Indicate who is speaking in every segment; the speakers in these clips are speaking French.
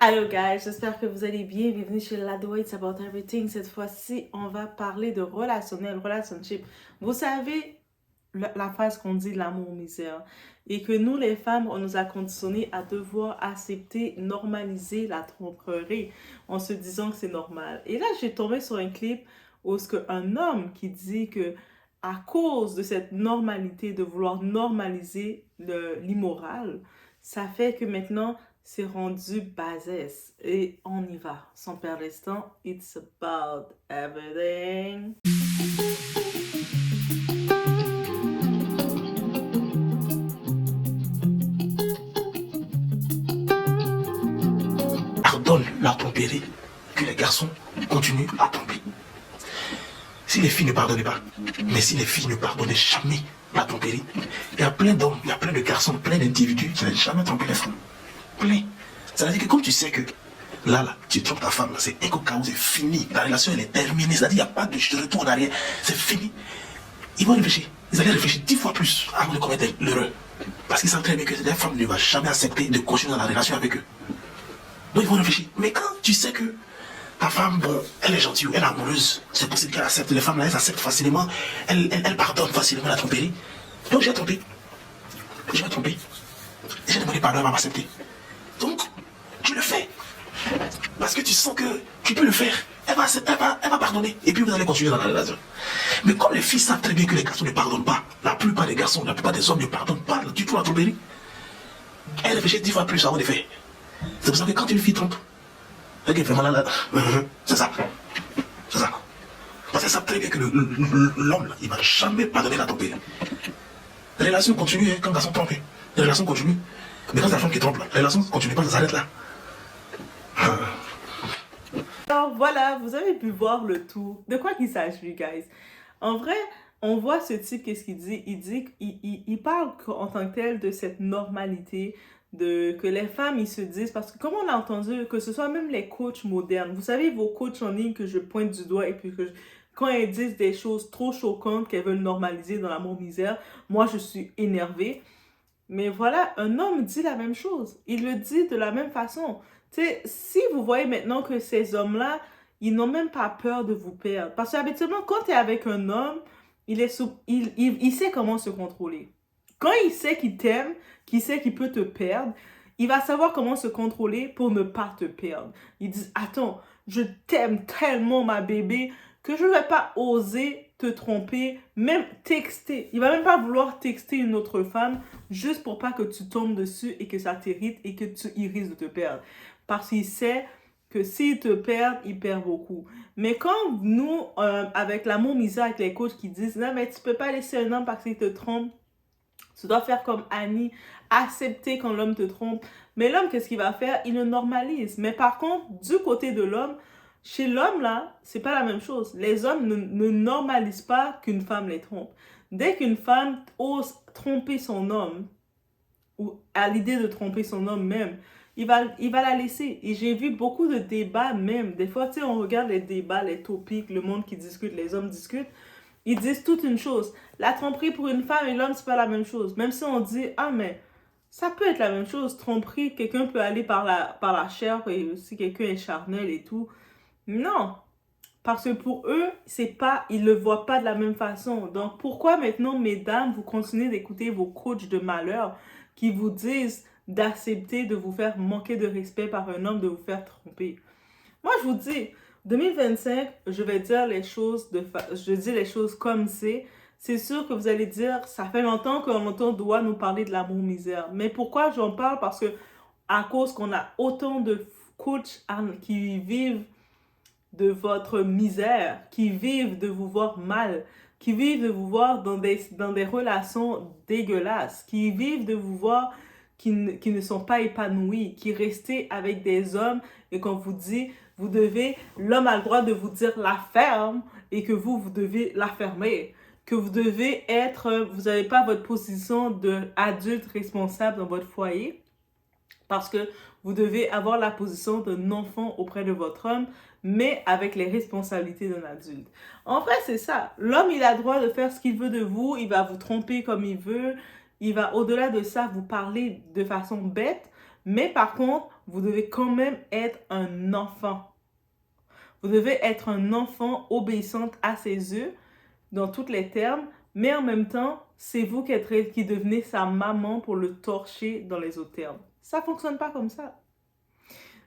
Speaker 1: Hello guys, j'espère que vous allez bien. Bienvenue chez Lado It's About Everything. Cette fois-ci, on va parler de relationnel, relationship. Vous savez la phrase qu'on dit l'amour misère et que nous les femmes, on nous a conditionnés à devoir accepter, normaliser la tromperie en se disant que c'est normal. Et là, j'ai tombé sur un clip où ce un homme qui dit que à cause de cette normalité, de vouloir normaliser l'immoral, ça fait que maintenant c'est rendu bassesse. Et on y va. Sans perdre de temps, it's about everything.
Speaker 2: Pardonne la tromperie, que les garçons continuent à tromper. Si les filles ne pardonnaient pas, mais si les filles ne pardonnaient jamais la tromperie, il y a plein d'hommes, il y a plein de garçons, plein d'individus qui n'ont jamais trompé les femmes. Plein. Ça veut dire que comme tu sais que là, tu trompes ta femme, c'est un cas où c'est fini, la relation elle est terminée, c'est-à-dire qu'il n'y a pas de retour en arrière, c'est fini. Ils vont réfléchir, ils allaient réfléchir 10 fois plus avant de commettre l'erreur. Parce qu'ils savent très bien que la femme ne va jamais accepter de continuer dans la relation avec eux. Donc ils vont réfléchir. Mais quand tu sais que ta femme, bon, elle est gentille, elle est amoureuse, c'est possible qu'elle accepte. Les femmes là, elles acceptent facilement, elles pardonnent facilement la tromperie. Donc j'ai trompé. J'ai trompé. J'ai demandé pardon, elle va m'accepter. Donc, tu le fais. Parce que tu sens que tu peux le faire. Elle va pardonner. Et puis vous allez continuer dans la relation. Mais comme les filles savent très bien que les garçons ne pardonnent pas, la plupart des garçons, la plupart des hommes ne pardonnent pas du tout la tromperie, elles réfléchissent 10 fois plus avant de faire. C'est pour ça que quand une fille trompe, elle fait mal à c'est ça. C'est ça. Parce qu'elle sait très bien que l'homme, il ne va jamais pardonner la tromperie. La relation continue quand le garçon trompe. La relation continue. Mais quand c'est la femme qui trompe, la relation continue pas, ça s'arrête là.
Speaker 1: Alors voilà, vous avez pu voir le tout. De quoi qu'il s'agit, guys? En vrai, on voit ce type, qu'est-ce qu'il dit? Il parle en tant que tel de cette normalité, que les femmes, ils se disent, parce que comme on a entendu, que ce soit même les coachs modernes, vous savez, vos coachs en ligne que je pointe du doigt et puis quand elles disent des choses trop choquantes qu'elles veulent normaliser dans l'amour misère, moi, je suis énervée. Mais voilà, un homme dit la même chose. Il le dit de la même façon. Tu sais, si vous voyez maintenant que ces hommes-là, ils n'ont même pas peur de vous perdre. Parce qu'habituellement, quand tu es avec un homme, il sait comment se contrôler. Quand il sait qu'il t'aime, qu'il sait qu'il peut te perdre, il va savoir comment se contrôler pour ne pas te perdre. Il dit, attends, je t'aime tellement, ma bébé, que je ne vais pas oser te tromper, même texter. Il va même pas vouloir texter une autre femme juste pour pas que tu tombes dessus et que ça t'irrite et que tu risques de te perdre. Parce qu'il sait que s'il te perd, il perd beaucoup. Mais quand nous, avec l'amour misère, avec les coachs qui disent, non, mais tu peux pas laisser un homme parce qu'il te trompe, tu dois faire comme Annie, accepter quand l'homme te trompe. Mais l'homme, qu'est-ce qu'il va faire? Il le normalise. Mais par contre, du côté de l'homme, chez l'homme, là, c'est pas la même chose. Les hommes ne normalisent pas qu'une femme les trompe. Dès qu'une femme ose tromper son homme, ou à l'idée de tromper son homme même, il va la laisser. Et j'ai vu beaucoup de débats même. Des fois, tu sais, on regarde les débats, les topics, le monde qui discute, les hommes discutent. Ils disent toute une chose. La tromperie pour une femme et l'homme, c'est pas la même chose. Même si on dit, ah, mais ça peut être la même chose. Tromperie, quelqu'un peut aller par la chair et si quelqu'un est charnel et tout. Non. Parce que pour eux, c'est pas, ils le voient pas de la même façon. Donc, pourquoi maintenant, mesdames, vous continuez d'écouter vos coachs de malheur qui vous disent d'accepter de vous faire manquer de respect par un homme, de vous faire tromper? Moi, je vous dis, 2025, je vais dire les choses, je dis les choses comme c'est. C'est sûr que vous allez dire, ça fait longtemps qu'on entend doit nous parler de l'amour misère. Mais pourquoi j'en parle? Parce que à cause qu'on a autant de coachs qui vivent de votre misère, qui vivent de vous voir mal, qui vivent de vous voir dans des relations dégueulasses, qui vivent de vous voir qui ne sont pas épanouis, qui restent avec des hommes et qu'on vous dit, l'homme a le droit de vous dire la ferme et que vous devez la fermer. Que vous devez vous n'avez pas votre position d'adulte responsable dans votre foyer parce que vous devez avoir la position d'un enfant auprès de votre homme, mais avec les responsabilités d'un adulte. En vrai, c'est ça. L'homme, il a le droit de faire ce qu'il veut de vous, il va vous tromper comme il veut, il va au-delà de ça vous parler de façon bête, mais par contre, vous devez quand même être un enfant. Vous devez être un enfant obéissante à ses yeux, dans tous les termes, mais en même temps, c'est vous qui devenez sa maman pour le torcher dans les autres termes. Ça fonctionne pas comme ça.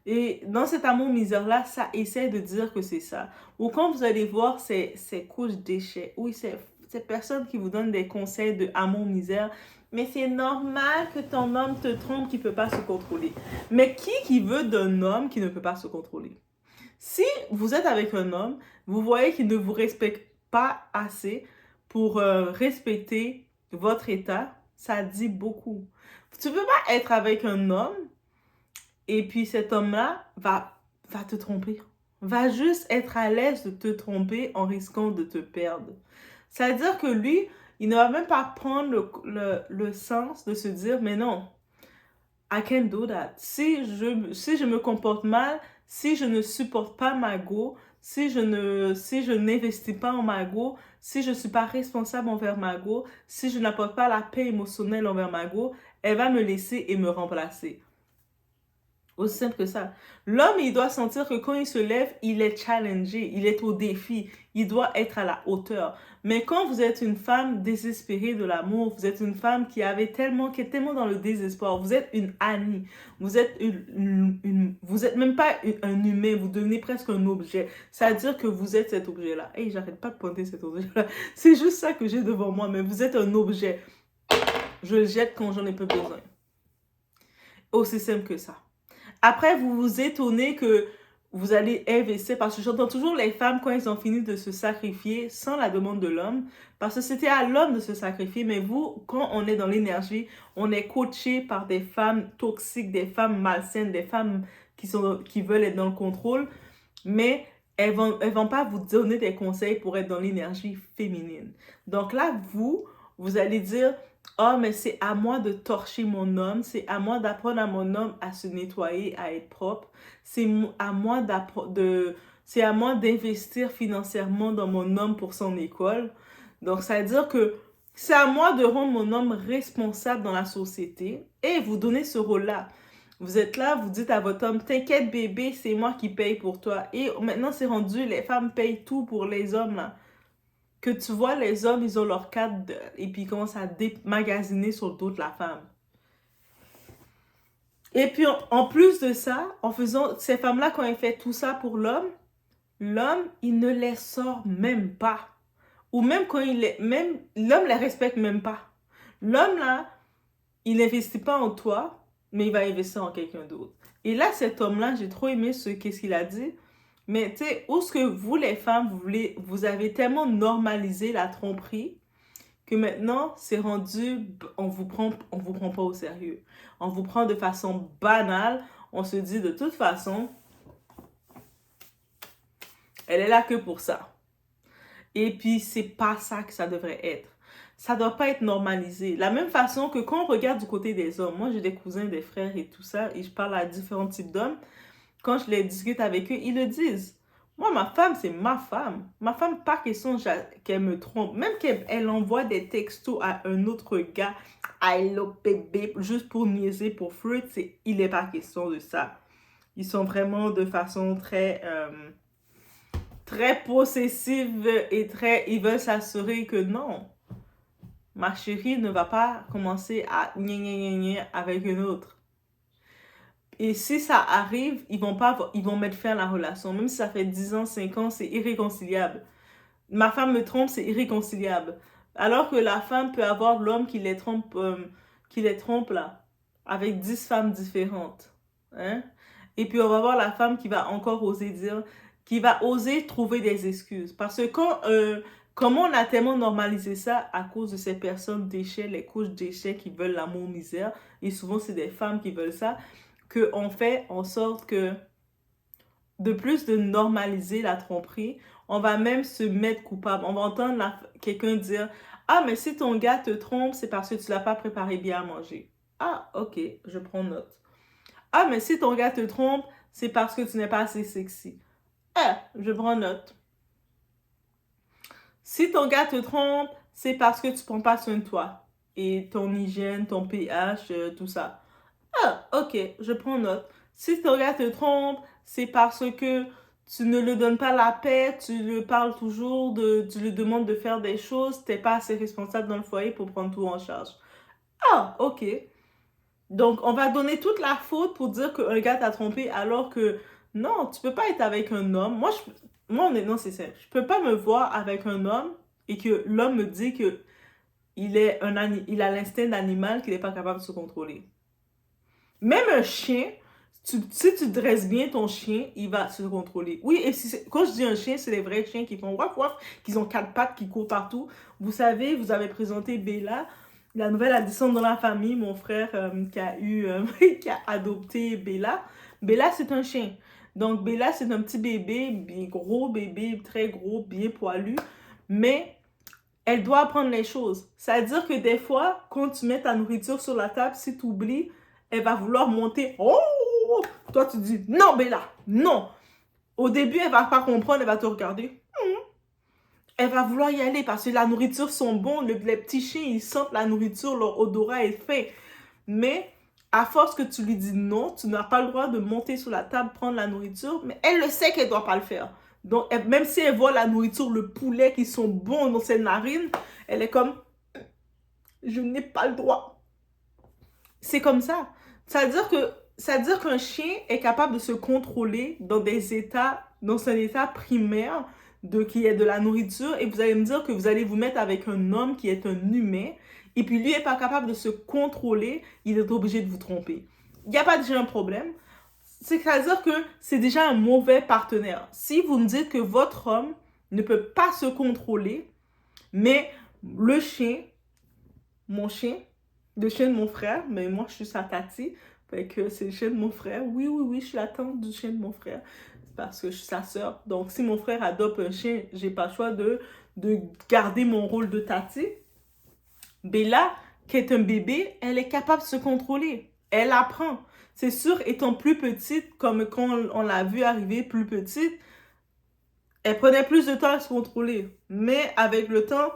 Speaker 1: Et dans cet amour misère-là, ça essaie de dire que c'est ça. Ou quand vous allez voir ces couches déchets, oui, ces personnes qui vous donnent des conseils de amour misère, mais c'est normal que ton homme te trompe, qu'il ne peut pas se contrôler. Mais qui veut d'un homme qui ne peut pas se contrôler? Si vous êtes avec un homme, vous voyez qu'il ne vous respecte pas assez pour respecter votre état, ça dit beaucoup. Tu ne peux pas être avec un homme et puis cet homme-là va te tromper. Va juste être à l'aise de te tromper en risquant de te perdre. Ça veut dire que lui, il ne va même pas prendre le sens de se dire, mais non, I can't do that. Si je me comporte mal, si je ne supporte pas ma go, si je n'investis pas en ma go, si je ne suis pas responsable envers ma go, si je n'apporte pas la paix émotionnelle envers ma go, elle va me laisser et me remplacer. Aussi simple que ça. L'homme, il doit sentir que quand il se lève, il est challengé, il est au défi, il doit être à la hauteur. Mais quand vous êtes une femme désespérée de l'amour, vous êtes une femme qui est tellement dans le désespoir, vous êtes une Annie, vous êtes vous êtes même pas un humain, vous devenez presque un objet. Ça veut dire que vous êtes cet objet-là. Hey, j'arrête pas de pointer cet objet-là. C'est juste ça que j'ai devant moi, mais vous êtes un objet. Je le jette quand j'en ai pas besoin. Aussi simple que ça. Après, vous vous étonnez que vous allez investir, parce que j'entends toujours les femmes quand elles ont fini de se sacrifier sans la demande de l'homme, parce que c'était à l'homme de se sacrifier, mais vous, quand on est dans l'énergie, on est coaché par des femmes toxiques, des femmes malsaines, des femmes qui veulent être dans le contrôle, mais elles vont pas vous donner des conseils pour être dans l'énergie féminine. Donc là, vous allez dire, oh, mais c'est à moi de torcher mon homme, c'est à moi d'apprendre à mon homme à se nettoyer, à être propre, c'est à moi d'investir financièrement dans mon homme pour son école. Donc, ça veut dire que c'est à moi de rendre mon homme responsable dans la société et vous donner ce rôle-là. Vous êtes là, vous dites à votre homme, t'inquiète bébé, c'est moi qui paye pour toi. Et maintenant, c'est rendu, les femmes payent tout pour les hommes, là. Que tu vois, les hommes, ils ont leur cadre et puis ils commencent à démagasiner sur le dos de la femme. Et puis, en plus de ça, en faisant, ces femmes-là, quand elles font tout ça pour l'homme, il ne les sort même pas. Ou même quand l'homme les respecte même pas. L'homme, là, il n'investit pas en toi, mais il va investir en quelqu'un d'autre. Et là, cet homme-là, j'ai trop aimé qu'est-ce qu'il a dit. Mais tu sais, où est-ce que vous, les femmes, vous avez tellement normalisé la tromperie que maintenant, c'est rendu, on vous prend pas au sérieux. On vous prend de façon banale. On se dit, de toute façon, elle est là que pour ça. Et puis, c'est pas ça que ça devrait être. Ça doit pas être normalisé. La même façon que quand on regarde du côté des hommes, moi, j'ai des cousins, des frères et tout ça, et je parle à différents types d'hommes. Quand je les discute avec eux, ils le disent. Moi, ma femme, c'est ma femme. Ma femme, pas question qu'elle me trompe. Même qu'elle envoie des textos à un autre gars, I love baby, juste pour niaiser, pour flirt, il n'est pas question de ça. Ils sont vraiment de façon très possessive et ils veulent s'assurer que non, ma chérie ne va pas commencer à avec une autre. Et si ça arrive, ils vont mettre fin à la relation. Même si ça fait 10 ans, 5 ans, c'est irréconciliable. Ma femme me trompe, c'est irréconciliable. Alors que la femme peut avoir l'homme qui les trompe là, avec 10 femmes différentes. Hein? Et puis on va voir la femme qui va encore oser dire, qui va oser trouver des excuses. Parce que comment on a tellement normalisé ça à cause de ces personnes déchets, les couches déchets qui veulent l'amour misère, et souvent c'est des femmes qui veulent ça, qu'on fait en sorte que, de plus de normaliser la tromperie, on va même se mettre coupable. On va entendre quelqu'un dire « Ah, mais si ton gars te trompe, c'est parce que tu l'as pas préparé bien à manger. » Ah, ok, je prends note. « Ah, mais si ton gars te trompe, c'est parce que tu n'es pas assez sexy. » Ah, je prends note. « Si ton gars te trompe, c'est parce que tu prends pas soin de toi. Et ton hygiène, ton pH, tout ça. » Ah, ok, je prends note. Si ton gars te trompe, c'est parce que tu ne lui donnes pas la paix, tu lui parles toujours, tu lui demandes de faire des choses, t'es pas assez responsable dans le foyer pour prendre tout en charge. Ah, ok. Donc, on va donner toute la faute pour dire qu'un gars t'a trompé alors que non, tu peux pas être avec un homme. Moi honnêtement, c'est simple. Je peux pas me voir avec un homme et que l'homme me dit que il a l'instinct d'animal qu'il n'est pas capable de se contrôler. Même un chien, si tu dresses bien ton chien, il va se contrôler. Oui, et quand je dis un chien, c'est les vrais chiens qui font waf waf, qui ont quatre pattes, qui courent partout. Vous savez, vous avez présenté Bella, la nouvelle addition dans la famille, mon frère qui a adopté Bella. Bella, c'est un chien. Donc, Bella, c'est un petit bébé, bien gros bébé, très gros, bien poilu. Mais elle doit apprendre les choses. C'est-à-dire que des fois, quand tu mets ta nourriture sur la table, si tu oublies, elle va vouloir monter. Oh! Toi, tu dis, non, Bella, non. Au début, elle va pas comprendre, elle va te regarder. Elle va vouloir y aller parce que la nourriture sont bons. Les petits chiens, ils sentent la nourriture, leur odorat est fait. Mais à force que tu lui dis non, tu n'as pas le droit de monter sur la table, prendre la nourriture, mais elle le sait qu'elle ne doit pas le faire. Donc, même si elle voit la nourriture, le poulet qui sont bons dans ses narines, elle est comme, je n'ai pas le droit. C'est comme ça. C'est-à-dire qu'un chien est capable de se contrôler dans un état primaire qui est de la nourriture, et vous allez me dire que vous allez vous mettre avec un homme qui est un humain, et puis lui n'est pas capable de se contrôler, il est obligé de vous tromper. Il n'y a pas déjà un problème. C'est-à-dire que c'est déjà un mauvais partenaire. Si vous me dites que votre homme ne peut pas se contrôler, mais le chien, le chien de mon frère, mais moi je suis sa tati, fait que c'est le chien de mon frère. Oui, je suis la tante du chien de mon frère, parce que je suis sa sœur. Donc si mon frère adopte un chien, j'ai pas le choix de garder mon rôle de tati. Bella, qui est un bébé, elle est capable de se contrôler. Elle apprend. C'est sûr, étant plus petite, comme quand on l'a vu arriver plus petite, elle prenait plus de temps à se contrôler. Mais avec le temps,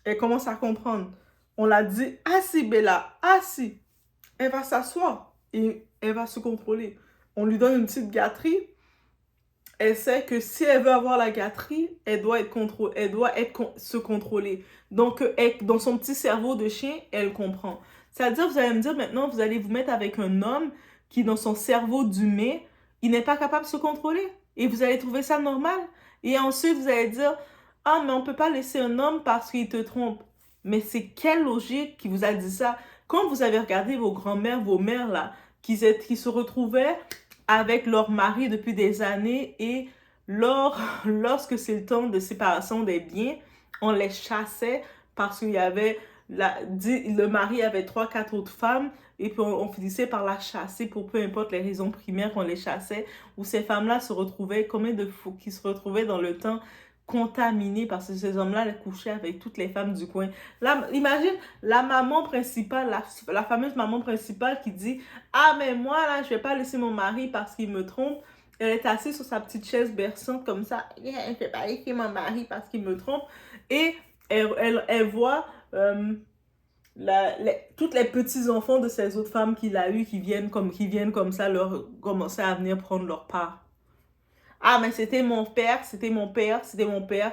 Speaker 1: elle commence à comprendre. On l'a dit, assis Bella, assis. Elle va s'asseoir et elle va se contrôler. On lui donne une petite gâterie. Elle sait que si elle veut avoir la gâterie, elle doit se contrôler. Donc, dans son petit cerveau de chien, elle comprend. C'est-à-dire, vous allez me dire maintenant, vous allez vous mettre avec un homme qui, dans son cerveau d'humain, il n'est pas capable de se contrôler. Et vous allez trouver ça normal. Et ensuite, vous allez dire, ah, mais on ne peut pas laisser un homme parce qu'il te trompe. Mais c'est quelle logique qui vous a dit ça? Quand vous avez regardé vos grands-mères, vos mères, là, qui se retrouvaient avec leur mari depuis des années et lorsque c'est le temps de séparation des biens, on les chassait parce qu'il y avait, le mari avait 3-4 autres femmes et puis on finissait par la chasser pour peu importe les raisons primaires qu'on les chassait, où ces femmes-là se retrouvaient, combien de fous qui se retrouvaient dans le temps contaminés parce que ces hommes-là les couchaient avec toutes les femmes du coin. Là, imagine la maman principale, la fameuse maman principale qui dit « Ah, mais moi, là, je vais pas laisser mon mari parce qu'il me trompe. » Elle est assise sur sa petite chaise berçante comme ça. « Je vais pas laisser mon mari parce qu'il me trompe. » Et elle voit toutes les petits-enfants de ces autres femmes qu'il a eues qui viennent comme ça commencer à venir prendre leur part. Ah, mais c'était mon père,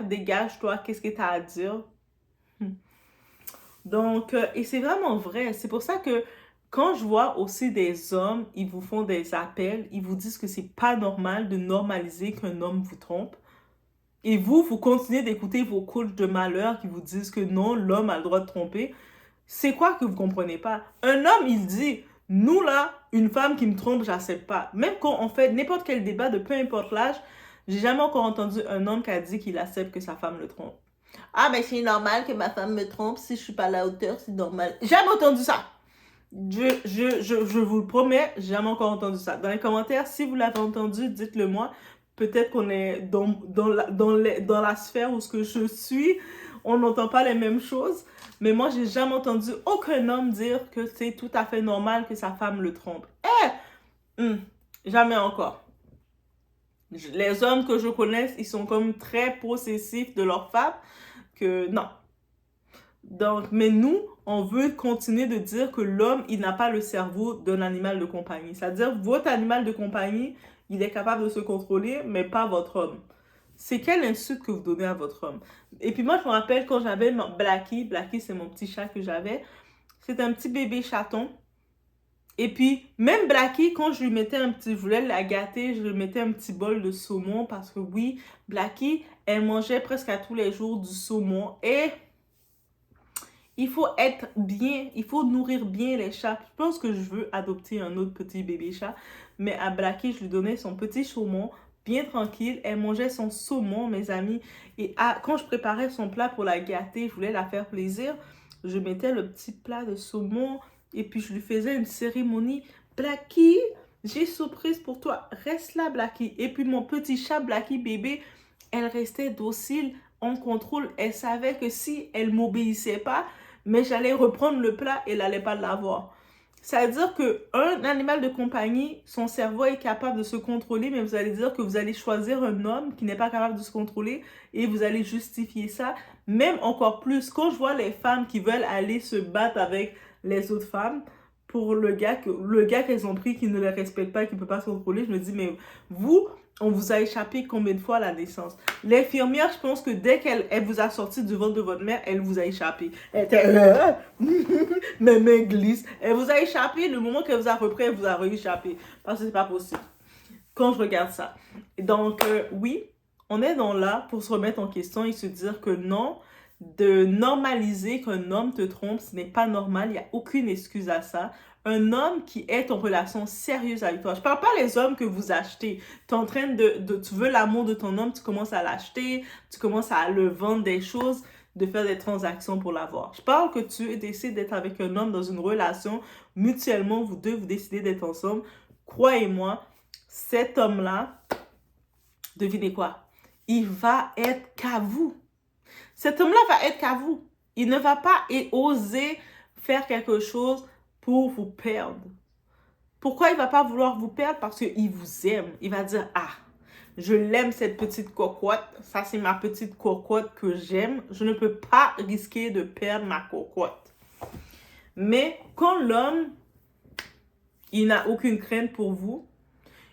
Speaker 1: dégage-toi, qu'est-ce que t'as à dire? Donc, et c'est vraiment vrai. C'est pour ça que quand je vois aussi des hommes, ils vous font des appels, ils vous disent que c'est pas normal de normaliser qu'un homme vous trompe. Et vous continuez d'écouter vos coachs de malheur qui vous disent que non, l'homme a le droit de tromper. C'est quoi que vous comprenez pas? Un homme, il dit, nous là, une femme qui me trompe, j'accepte pas. Même quand on fait n'importe quel débat de peu importe l'âge, j'ai jamais encore entendu un homme qui a dit qu'il accepte que sa femme le trompe. Ah, mais c'est normal que ma femme me trompe, si je suis pas à la hauteur, c'est normal. Jamais entendu ça! Je vous le promets, jamais encore entendu ça. Dans les commentaires, si vous l'avez entendu, dites-le moi. Peut-être qu'on est dans la sphère où ce que je suis, on n'entend pas les mêmes choses. Mais moi, j'ai jamais entendu aucun homme dire que c'est tout à fait normal que sa femme le trompe. Jamais encore. Les hommes que je connaisse, ils sont comme très possessifs de leur femme, que non. Donc, mais nous, on veut continuer de dire que l'homme, il n'a pas le cerveau d'un animal de compagnie. C'est-à-dire, votre animal de compagnie, il est capable de se contrôler, mais pas votre homme. C'est quelle insulte que vous donnez à votre homme? Et puis moi, je me rappelle quand j'avais Blackie. Blackie, c'est mon petit chat que j'avais. C'est un petit bébé chaton. Et puis, même Blackie, quand je lui mettais je voulais la gâter, je lui mettais un petit bol de saumon parce que oui, Blackie, elle mangeait presque à tous les jours du saumon. Et il faut être bien, il faut nourrir bien les chats. Je pense que je veux adopter un autre petit bébé chat, mais à Blackie, je lui donnais son petit saumon, bien tranquille. Elle mangeait son saumon, mes amis. Et quand je préparais son plat pour la gâter, je voulais la faire plaisir, je mettais le petit plat de saumon et puis je lui faisais une cérémonie. Blackie, j'ai surprise pour toi. Reste là, Blackie. Et puis mon petit chat, Blackie bébé, elle restait docile, en contrôle. Elle savait que si elle m'obéissait pas, mais j'allais reprendre le plat et elle n'allait pas l'avoir. C'est-à-dire qu'un animal de compagnie, son cerveau est capable de se contrôler, mais vous allez dire que vous allez choisir un homme qui n'est pas capable de se contrôler et vous allez justifier ça. Même encore plus, quand je vois les femmes qui veulent aller se battre avec les autres femmes pour le gars qu'elles ont pris qui ne les respecte pas et qui ne peut pas se contrôler, je me dis, mais vous, on vous a échappé combien de fois à la naissance? L'infirmière, je pense que dès qu'elle vous a sorti du ventre de votre mère, elle vous a échappé. Elle était... mes mains glissent. Elle vous a échappé, le moment qu'elle vous a repris, elle vous a rééchappé. Parce que c'est pas possible. Quand je regarde ça. Donc, oui, on est là pour se remettre en question et se dire que non, de normaliser qu'un homme te trompe, ce n'est pas normal, il n'y a aucune excuse à ça. Un homme qui est en relation sérieuse avec toi. Je parle pas les hommes que vous achetez. Tu es en train tu veux l'amour de ton homme, tu commences à l'acheter, tu commences à le vendre des choses, de faire des transactions pour l'avoir. Je parle que tu décides d'être avec un homme dans une relation, mutuellement, vous deux, vous décidez d'être ensemble. Croyez-moi, cet homme-là, devinez quoi? Il va être qu'à vous. Cet homme-là va être qu'à vous. Il ne va pas oser faire quelque chose pour vous perdre. Pourquoi il ne va pas vouloir vous perdre? Parce qu'il vous aime. Il va dire, ah, je l'aime cette petite cocotte. Ça, c'est ma petite cocotte que j'aime. Je ne peux pas risquer de perdre ma cocotte. Mais quand l'homme, il n'a aucune crainte pour vous,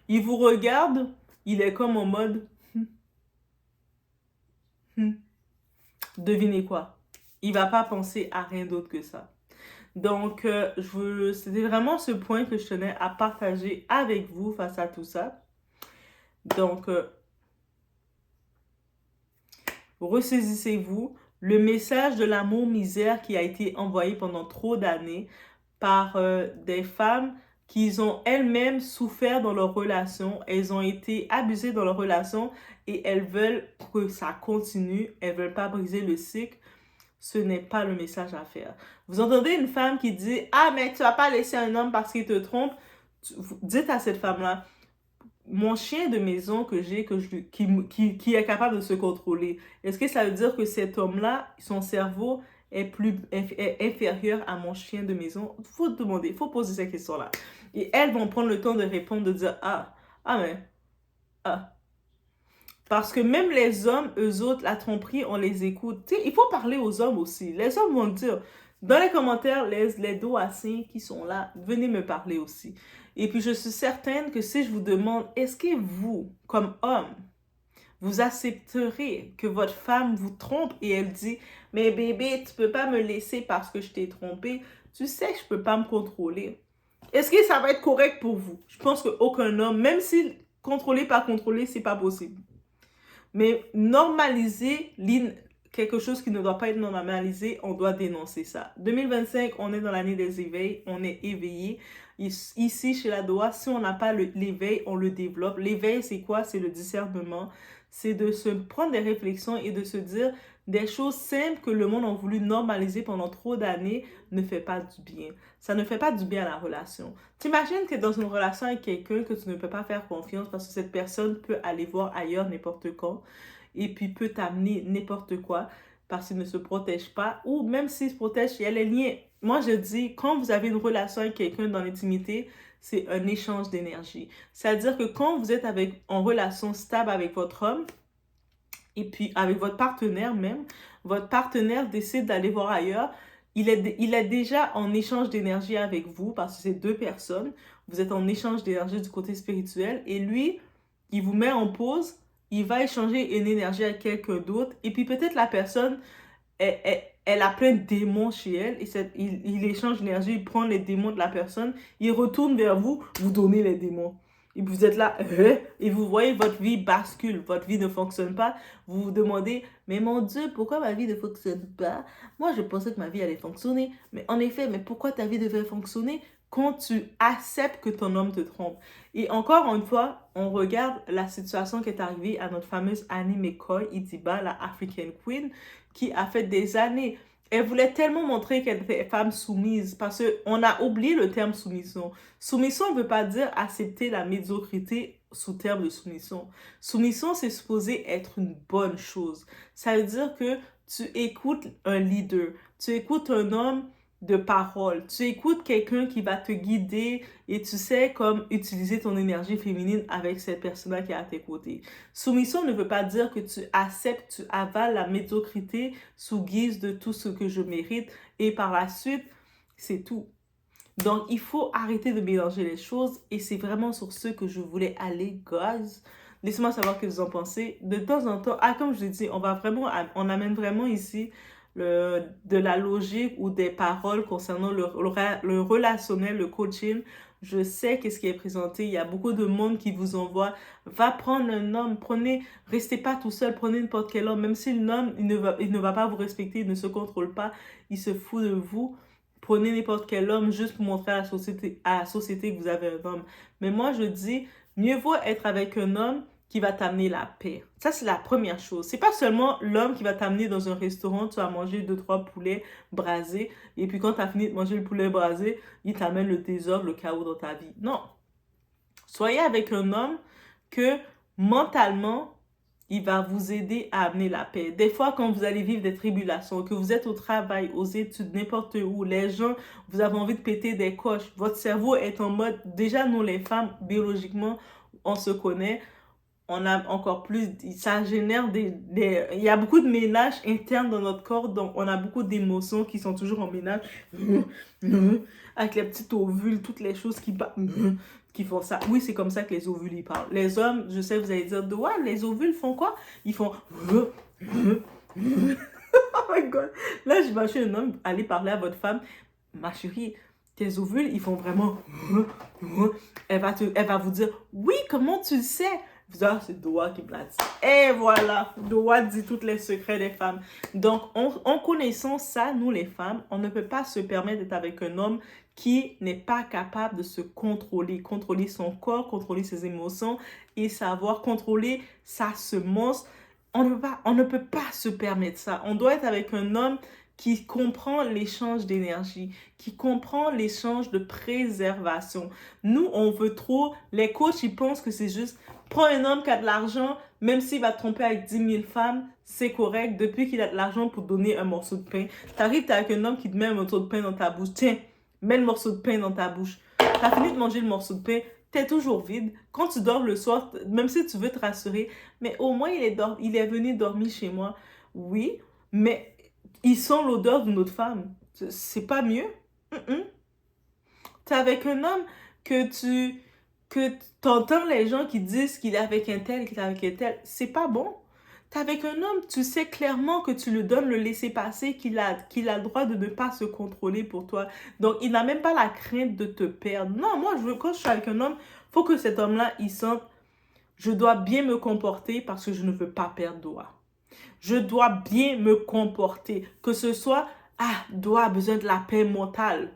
Speaker 1: il vous regarde, il est comme en mode, devinez quoi? Il ne va pas penser à rien d'autre que ça. Donc, c'était vraiment ce point que je tenais à partager avec vous face à tout ça. Donc, ressaisissez-vous. Le message de l'amour misère qui a été envoyé pendant trop d'années par des femmes qui ont elles-mêmes souffert dans leur relation, elles ont été abusées dans leur relation et elles veulent que ça continue, elles ne veulent pas briser le cycle. Ce n'est pas le message à faire. Vous entendez une femme qui dit « Ah, mais tu vas pas laisser un homme parce qu'il te trompe. » Dites à cette femme-là, mon chien de maison que j'ai, qui est capable de se contrôler, est-ce que ça veut dire que cet homme-là, son cerveau est inférieur à mon chien de maison? Il faut demander, il faut poser ces questions-là. Et elles vont prendre le temps de répondre, de dire « Ah, mais, ah. » Parce que même les hommes, eux autres, la tromperie, on les écoute. T'sais, il faut parler aux hommes aussi. Les hommes vont dire, dans les commentaires, les doassiens qui sont là, venez me parler aussi. Et puis, je suis certaine que si je vous demande, est-ce que vous, comme homme, vous accepterez que votre femme vous trompe et elle dit, mais bébé, tu peux pas me laisser parce que je t'ai trompé. Tu sais que je peux pas me contrôler. Est-ce que ça va être correct pour vous? Je pense qu'aucun homme, même si contrôler, pas contrôler, c'est pas possible. Mais normaliser quelque chose qui ne doit pas être normalisé, on doit dénoncer ça. 2025, on est dans l'année des éveils, on est éveillé. Ici, chez la Doa, si on n'a pas l'éveil, on le développe. L'éveil, c'est quoi? C'est le discernement. C'est de se prendre des réflexions et de se dire des choses simples que le monde a voulu normaliser pendant trop d'années ne fait pas du bien. Ça ne fait pas du bien à la relation. T'imagines que dans une relation avec quelqu'un que tu ne peux pas faire confiance parce que cette personne peut aller voir ailleurs n'importe quand et puis peut t'amener n'importe quoi parce qu'il ne se protège pas ou même s'il se protège, il y a les liens. Moi, je dis, quand vous avez une relation avec quelqu'un dans l'intimité, c'est un échange d'énergie. C'est-à-dire que quand vous êtes en relation stable avec votre homme, et puis avec votre partenaire même, votre partenaire décide d'aller voir ailleurs, il est déjà en échange d'énergie avec vous parce que c'est deux personnes. Vous êtes en échange d'énergie du côté spirituel et lui, il vous met en pause, il va échanger une énergie avec quelqu'un d'autre et puis peut-être la personne, elle a plein de démons chez elle et il échange l'énergie, il prend les démons de la personne, il retourne vers vous, vous donnez les démons. Et vous êtes là, et vous voyez votre vie bascule, votre vie ne fonctionne pas. Vous vous demandez, mais mon Dieu, pourquoi ma vie ne fonctionne pas? Moi, je pensais que ma vie allait fonctionner. Mais en effet, mais pourquoi ta vie devrait fonctionner quand tu acceptes que ton homme te trompe? Et encore une fois, on regarde la situation qui est arrivée à notre fameuse Annie McCoy Idiba, la African Queen, qui a fait des années. Elle voulait tellement montrer qu'elle était femme soumise parce qu'on a oublié le terme soumission. Soumission ne veut pas dire accepter la médiocrité sous terme de soumission. Soumission, c'est supposé être une bonne chose. Ça veut dire que tu écoutes un leader, tu écoutes un homme de parole, tu écoutes quelqu'un qui va te guider et tu sais comme utiliser ton énergie féminine avec cette personne-là qui est à tes côtés. Soumission ne veut pas dire que tu acceptes, tu avales la médiocrité sous guise de tout ce que je mérite et par la suite, c'est tout. Donc, il faut arrêter de mélanger les choses et c'est vraiment sur ce que je voulais aller, guys. Laissez-moi savoir ce que vous en pensez. De temps en temps, comme je l'ai dit, on amène vraiment ici de la logique ou des paroles concernant le relationnel, le coaching. Je sais qu'est-ce qui est présenté. Il y a beaucoup de monde qui vous envoie. Va prendre un homme, restez pas tout seul, prenez n'importe quel homme. Même si l'homme, il ne va pas vous respecter, il ne se contrôle pas, il se fout de vous. Prenez n'importe quel homme juste pour montrer à la société que vous avez un homme. Mais moi, je dis, mieux vaut être avec un homme qui va t'amener la paix. Ça, c'est la première chose. C'est pas seulement l'homme qui va t'amener dans un restaurant, tu vas manger 2-3 poulets brasés, et puis quand tu as fini de manger le poulet brasé, il t'amène le désordre, le chaos dans ta vie. Non. Soyez avec un homme que mentalement, il va vous aider à amener la paix. Des fois, quand vous allez vivre des tribulations, que vous êtes au travail, aux études, n'importe où, les gens, vous avez envie de péter des coches, votre cerveau est en mode, déjà nous les femmes, biologiquement, on se connaît, on a encore plus, ça génère il y a beaucoup de ménage interne dans notre corps, donc on a beaucoup d'émotions qui sont toujours en ménage, avec les petits ovules, toutes les choses qui font ça. Oui, c'est comme ça que les ovules, ils parlent. Les hommes, je sais, vous allez dire, ouais, les ovules font quoi? Ils font... Oh my God. Là, j'imagine un homme aller parler à votre femme, ma chérie, tes ovules, ils font vraiment... Elle va vous dire, oui, comment tu le sais? Vous dites, c'est Doua qui me l'a dit. Et voilà, Doua dit tous les secrets des femmes. Donc, en connaissant ça, nous les femmes, on ne peut pas se permettre d'être avec un homme qui n'est pas capable de se contrôler son corps, contrôler ses émotions et savoir contrôler sa semence. On ne peut pas se permettre ça. On doit être avec un homme qui comprend l'échange d'énergie, qui comprend l'échange de préservation. Nous, on veut trop... Les coachs, ils pensent que c'est juste... Prends un homme qui a de l'argent, même s'il va te tromper avec 10 000 femmes, c'est correct, depuis qu'il a de l'argent pour donner un morceau de pain. T'arrives, t'es avec un homme qui te met un morceau de pain dans ta bouche. Tiens, mets le morceau de pain dans ta bouche. T'as fini de manger le morceau de pain, t'es toujours vide. Quand tu dors le soir, même si tu veux te rassurer, mais au moins il est venu dormir chez moi. Oui, mais il sent l'odeur d'une autre femme. C'est pas mieux. T'es avec un homme que t'entends les gens qui disent qu'il est avec un tel, qu'il est avec un tel. C'est pas bon. T'es avec un homme, tu sais clairement que tu lui donnes le laisser-passer, qu'il a le droit de ne pas se contrôler pour toi. Donc, il n'a même pas la crainte de te perdre. Non, moi, quand je suis avec un homme, faut que cet homme-là, il sente, je dois bien me comporter parce que je ne veux pas perdre Doua. Je dois bien me comporter. Que ce soit, Doua a besoin de la paix mentale.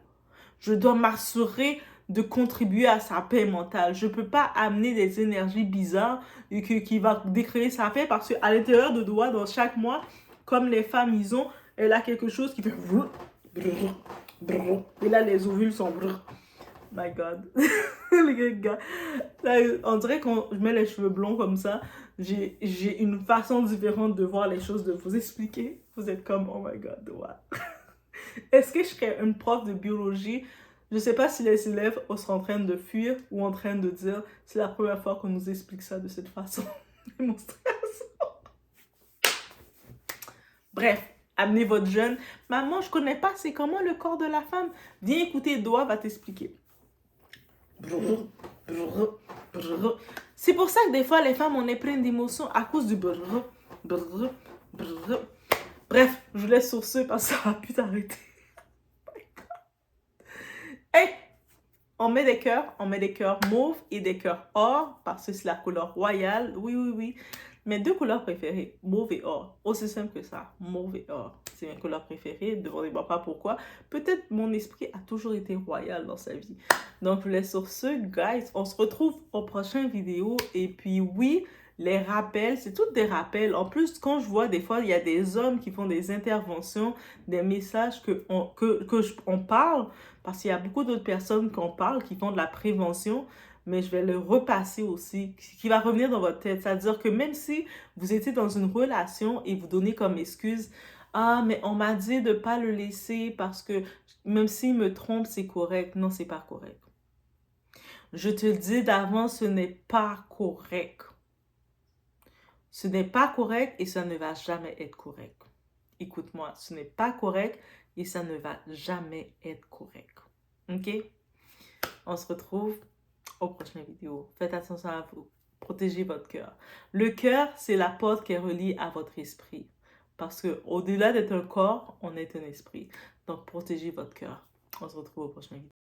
Speaker 1: Je dois m'assurer de contribuer à sa paix mentale. Je ne peux pas amener des énergies bizarres qui va décréer sa paix parce qu'à l'intérieur de Doua, dans chaque mois, comme les femmes, elle a quelque chose qui fait... Et là, les ovules sont... My God. Les gars. Là, on dirait quand je mets les cheveux blonds comme ça, j'ai une façon différente de voir les choses, de vous expliquer. Vous êtes comme, oh my God, Doua. Est-ce que je serais une prof de biologie? Je ne sais pas si les élèves seront en train de fuir ou en train de dire c'est la première fois qu'on nous explique ça de cette façon. Mon stress. Bref, amenez votre jeune. Maman, je connais pas, c'est comment le corps de la femme? Viens écouter, Doa va t'expliquer. C'est pour ça que des fois, les femmes, on est pleines d'émotions à cause du brrr. Bref, je vous laisse sur ce parce que ça va plus t'arrêter. Hey! On met des cœurs mauves et des cœurs or parce que c'est la couleur royale. Oui. Mes deux couleurs préférées, mauve et or. Aussi simple que ça, mauve et or. C'est mes couleurs préférées, demandez-moi pas pourquoi. Peut-être mon esprit a toujours été royal dans sa vie. Donc, je vous laisse sur ce, guys. On se retrouve aux prochaines vidéos. Et puis, oui, les rappels, c'est toutes des rappels. En plus, quand je vois des fois, il y a des hommes qui font des interventions, des messages on parle, parce qu'il y a beaucoup d'autres personnes qu'on parle, qui font de la prévention, mais je vais le repasser aussi, qui va revenir dans votre tête. C'est-à-dire que même si vous étiez dans une relation et vous donnez comme excuse, « Ah, mais on m'a dit de ne pas le laisser parce que même s'il me trompe, c'est correct. » Non, c'est pas correct. Je te le dis d'avance, ce n'est pas correct. Ce n'est pas correct et ça ne va jamais être correct. Écoute-moi, ce n'est pas correct et ça ne va jamais être correct. OK? On se retrouve aux prochaines vidéos. Faites attention à vous. Protégez votre cœur. Le cœur, c'est la porte qui est reliée à votre esprit. Parce que au-delà d'être un corps, on est un esprit. Donc, protégez votre cœur. On se retrouve aux prochaines vidéos.